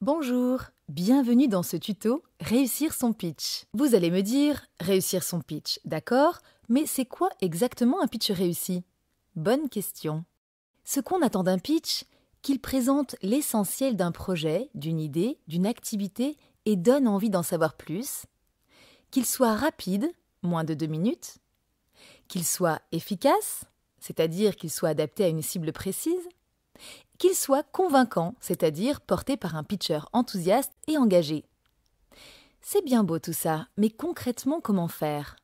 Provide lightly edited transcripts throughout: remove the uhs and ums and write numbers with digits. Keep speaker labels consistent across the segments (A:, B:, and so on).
A: Bonjour, bienvenue dans ce tuto « Réussir son pitch ». Vous allez me dire « Réussir son pitch », d'accord, mais c'est quoi exactement un pitch réussi? Bonne question. Ce qu'on attend d'un pitch, qu'il présente l'essentiel d'un projet, d'une idée, d'une activité et donne envie d'en savoir plus, qu'il soit rapide, moins de 2 minutes, qu'il soit efficace, c'est-à-dire qu'il soit adapté à une cible précise, qu'il soit convaincant, c'est-à-dire porté par un pitcher enthousiaste et engagé. C'est bien beau tout ça, mais concrètement comment faire?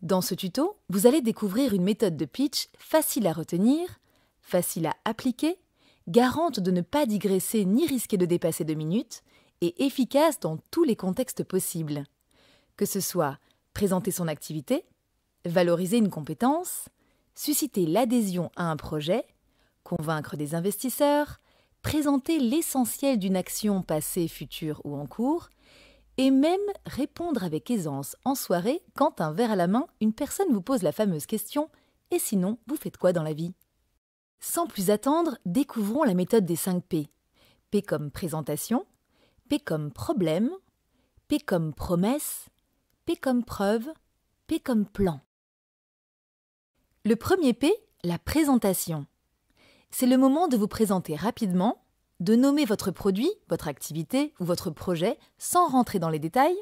A: Dans ce tuto, vous allez découvrir une méthode de pitch facile à retenir, facile à appliquer, garante de ne pas digresser ni risquer de dépasser 2 minutes, et efficace dans tous les contextes possibles. Que ce soit présenter son activité, valoriser une compétence, susciter l'adhésion à un projet, convaincre des investisseurs, présenter l'essentiel d'une action passée, future ou en cours, et même répondre avec aisance en soirée quand, un verre à la main, une personne vous pose la fameuse question « Et sinon, vous faites quoi dans la vie ?» Sans plus attendre, découvrons la méthode des 5 P. P comme présentation, P comme problème, P comme promesse, P comme preuve, P comme plan. Le premier P, la présentation. C'est le moment de vous présenter rapidement, de nommer votre produit, votre activité ou votre projet sans rentrer dans les détails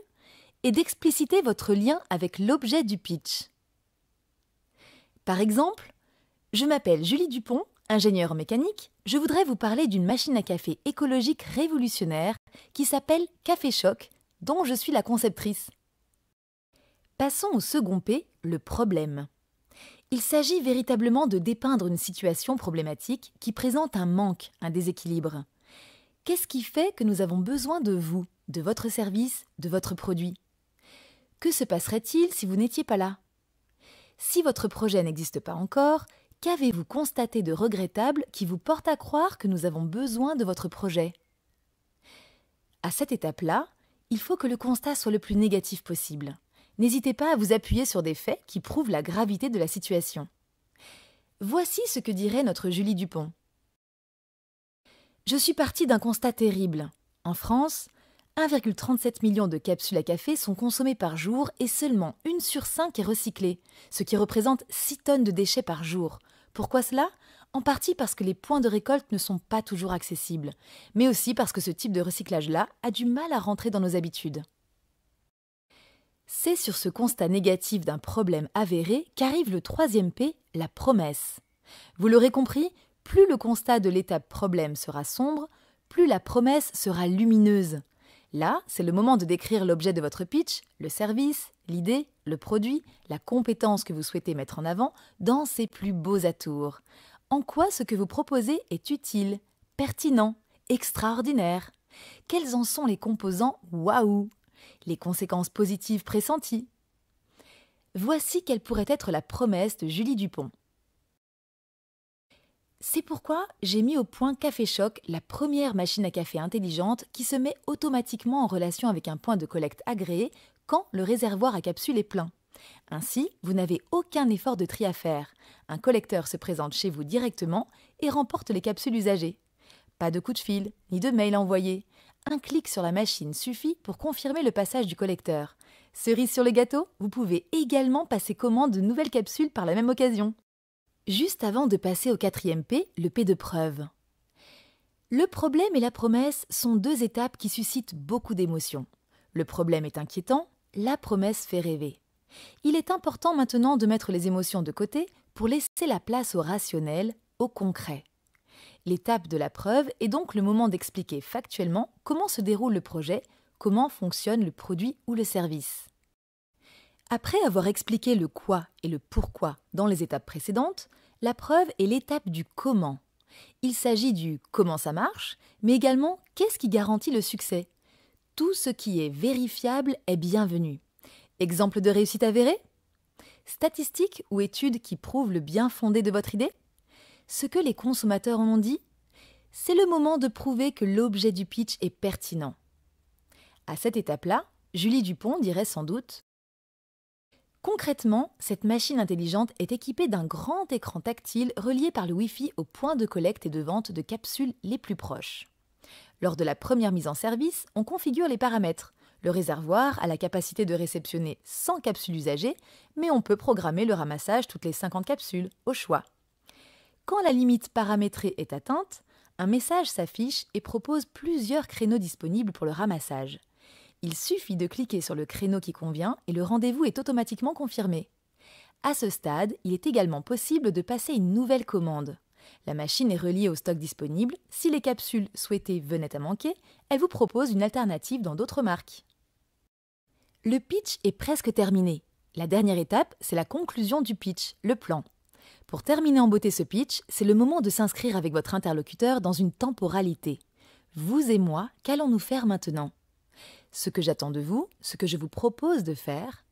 A: et d'expliciter votre lien avec l'objet du pitch. Par exemple, je m'appelle Julie Dupont, ingénieure mécanique, je voudrais vous parler d'une machine à café écologique révolutionnaire qui s'appelle Café Choc, dont je suis la conceptrice. Passons au second P, le problème. Il s'agit véritablement de dépeindre une situation problématique qui présente un manque, un déséquilibre. Qu'est-ce qui fait que nous avons besoin de vous, de votre service, de votre produit? Que se passerait-il si vous n'étiez pas là? Si votre projet n'existe pas encore, qu'avez-vous constaté de regrettable qui vous porte à croire que nous avons besoin de votre projet? À cette étape-là, il faut que le constat soit le plus négatif possible. N'hésitez pas à vous appuyer sur des faits qui prouvent la gravité de la situation. Voici ce que dirait notre Julie Dupont. Je suis partie d'un constat terrible. En France, 1,37 million de capsules à café sont consommées par jour et seulement 1 sur 5 est recyclée, ce qui représente 6 tonnes de déchets par jour. Pourquoi cela? En partie parce que les points de récolte ne sont pas toujours accessibles, mais aussi parce que ce type de recyclage-là a du mal à rentrer dans nos habitudes. C'est sur ce constat négatif d'un problème avéré qu'arrive le troisième P, la promesse. Vous l'aurez compris, plus le constat de l'étape problème sera sombre, plus la promesse sera lumineuse. Là, c'est le moment de décrire l'objet de votre pitch, le service, l'idée, le produit, la compétence que vous souhaitez mettre en avant dans ses plus beaux atours. En quoi ce que vous proposez est utile, pertinent, extraordinaire? Quels en sont les composants waouh? Les conséquences positives pressenties. Voici quelle pourrait être la promesse de Julie Dupont. C'est pourquoi j'ai mis au point Café Choc, la première machine à café intelligente qui se met automatiquement en relation avec un point de collecte agréé quand le réservoir à capsules est plein. Ainsi, vous n'avez aucun effort de tri à faire. Un collecteur se présente chez vous directement et remporte les capsules usagées. Pas de coup de fil, ni de mail envoyé. Un clic sur la machine suffit pour confirmer le passage du collecteur. Cerise sur le gâteau, vous pouvez également passer commande de nouvelles capsules par la même occasion. Juste avant de passer au quatrième P, le P de preuve. Le problème et la promesse sont 2 étapes qui suscitent beaucoup d'émotions. Le problème est inquiétant, la promesse fait rêver. Il est important maintenant de mettre les émotions de côté pour laisser la place au rationnel, au concret. L'étape de la preuve est donc le moment d'expliquer factuellement comment se déroule le projet, comment fonctionne le produit ou le service. Après avoir expliqué le quoi et le pourquoi dans les étapes précédentes, la preuve est l'étape du comment. Il s'agit du comment ça marche, mais également qu'est-ce qui garantit le succès. Tout ce qui est vérifiable est bienvenu. Exemple de réussite avérée? Statistiques ou études qui prouvent le bien fondé de votre idée? Ce que les consommateurs en ont dit? C'est le moment de prouver que l'objet du pitch est pertinent. À cette étape-là, Julie Dupont dirait sans doute: concrètement, cette machine intelligente est équipée d'un grand écran tactile relié par le Wi-Fi au point de collecte et de vente de capsules les plus proches. Lors de la première mise en service, on configure les paramètres. Le réservoir a la capacité de réceptionner 100 capsules usagées, mais on peut programmer le ramassage toutes les 50 capsules, au choix. Quand la limite paramétrée est atteinte, un message s'affiche et propose plusieurs créneaux disponibles pour le ramassage. Il suffit de cliquer sur le créneau qui convient et le rendez-vous est automatiquement confirmé. À ce stade, il est également possible de passer une nouvelle commande. La machine est reliée au stock disponible. Si les capsules souhaitées venaient à manquer, elle vous propose une alternative dans d'autres marques. Le pitch est presque terminé. La dernière étape, c'est la conclusion du pitch, le plan. Pour terminer en beauté ce pitch, c'est le moment de s'inscrire avec votre interlocuteur dans une temporalité. Vous et moi, qu'allons-nous faire maintenant ? Ce que j'attends de vous, ce que je vous propose de faire.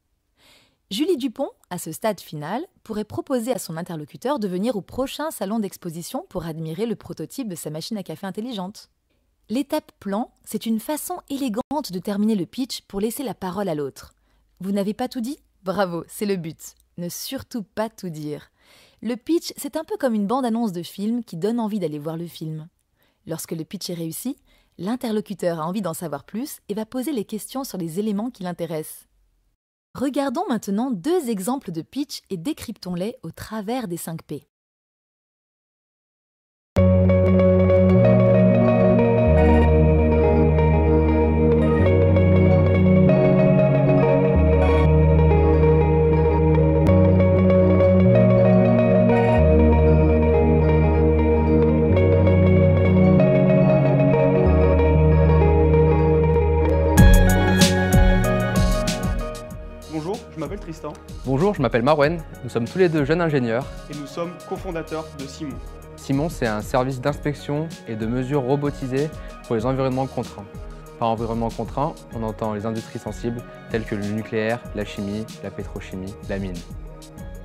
A: Julie Dupont, à ce stade final, pourrait proposer à son interlocuteur de venir au prochain salon d'exposition pour admirer le prototype de sa machine à café intelligente. L'étape plan, c'est une façon élégante de terminer le pitch pour laisser la parole à l'autre. Vous n'avez pas tout dit ? Bravo, c'est le but. Ne surtout pas tout dire. Le pitch, c'est un peu comme une bande-annonce de film qui donne envie d'aller voir le film. Lorsque le pitch est réussi, l'interlocuteur a envie d'en savoir plus et va poser les questions sur les éléments qui l'intéressent. Regardons maintenant 2 exemples de pitch et décryptons-les au travers des 5 P.
B: Bonjour, je m'appelle Tristan
C: Bonjour, je m'appelle Marouane, nous sommes tous les deux jeunes ingénieurs.
B: et nous sommes cofondateurs de Simon.
C: Simon, c'est un service d'inspection et de mesures robotisées pour les environnements contraints. Par environnement contraint, on entend les industries sensibles telles que le nucléaire, la chimie, la pétrochimie, la mine.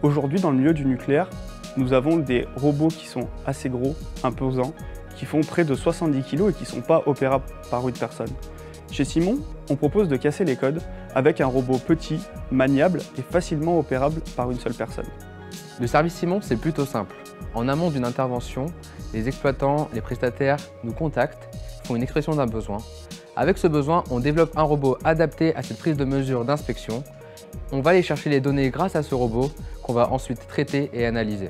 B: Aujourd'hui, dans le milieu du nucléaire, nous avons des robots qui sont assez gros, imposants, qui font près de 70 kg et qui ne sont pas opérables par une personne. Chez Simon, on propose de casser les codes avec un robot petit, maniable et facilement opérable par une seule personne.
C: Le service Simon, c'est plutôt simple. En amont d'une intervention, les exploitants, les prestataires nous contactent, font une expression d'un besoin. Avec ce besoin, on développe un robot adapté à cette prise de mesure d'inspection. On va aller chercher les données grâce à ce robot qu'on va ensuite traiter et analyser.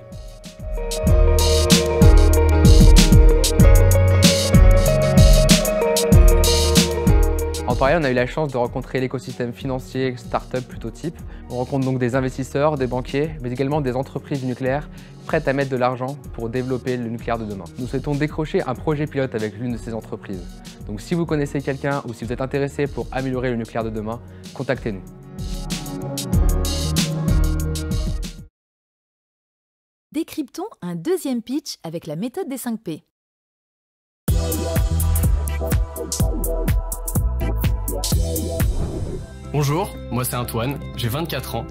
C: En parallèle, on a eu la chance de rencontrer l'écosystème financier start-up plutôt type. On rencontre donc des investisseurs, des banquiers, mais également des entreprises nucléaires prêtes à mettre de l'argent pour développer le nucléaire de demain. Nous souhaitons décrocher un projet pilote avec l'une de ces entreprises. Donc si vous connaissez quelqu'un ou si vous êtes intéressé pour améliorer le nucléaire de demain, contactez-nous.
A: Décryptons un 2e pitch avec la méthode des 5 P.
D: Bonjour, moi c'est Antoine, j'ai 24 ans.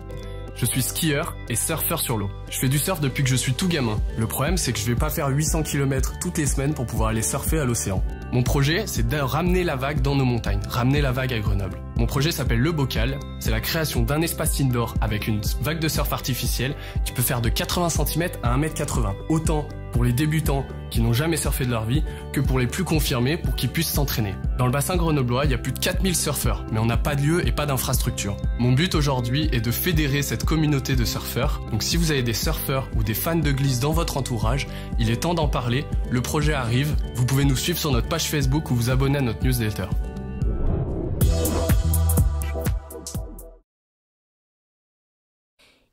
D: Je suis skieur et surfeur sur l'eau. Je fais du surf depuis que je suis tout gamin. Le problème, c'est que je vais pas faire 800 km toutes les semaines pour pouvoir aller surfer à l'océan. Mon projet, c'est de ramener la vague dans nos montagnes, ramener la vague à Grenoble. Mon projet s'appelle Le Bocal. C'est la création d'un espace indoor avec une vague de surf artificielle qui peut faire de 80 cm à 1,80 m. Autant pour les débutants qui n'ont jamais surfé de leur vie que pour les plus confirmés pour qu'ils puissent s'entraîner. Dans le bassin grenoblois, il y a plus de 4000 surfeurs, mais on n'a pas de lieu et pas d'infrastructure. Mon but aujourd'hui est de fédérer cette communauté de surfeurs. Donc si vous avez des surfeurs ou des fans de glisse dans votre entourage, il est temps d'en parler. Le projet arrive. Vous pouvez nous suivre sur notre page Facebook ou vous abonner à notre newsletter.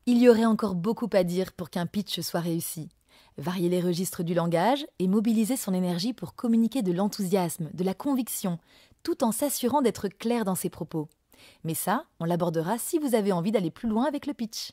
A: Il y aurait encore beaucoup à dire pour qu'un pitch soit réussi. Varier les registres du langage et mobiliser son énergie pour communiquer de l'enthousiasme, de la conviction, tout en s'assurant d'être clair dans ses propos. Mais ça, on l'abordera si vous avez envie d'aller plus loin avec le pitch.